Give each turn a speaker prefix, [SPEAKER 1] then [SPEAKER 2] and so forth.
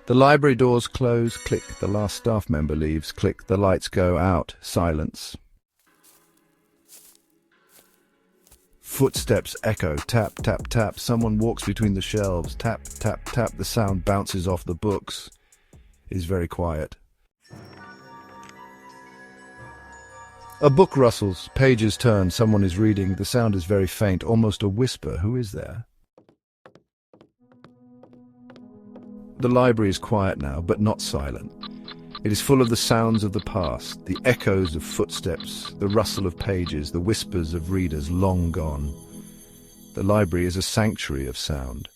[SPEAKER 1] The library doors close, click, the last staff member leaves, click, the lights go out, silence. Footsteps echo, tap, tap, tap, someone walks between the shelves, tap, tap, tap, the sound bounces off the books. It is very quiet. A book rustles, pages turn, someone is reading, the sound is very faint, almost a whisper. Who is there? The library is quiet now, but not silent. It is full of the sounds of the past, the echoes of footsteps, the rustle of pages, the whispers of readers long gone. The library is a sanctuary of sound.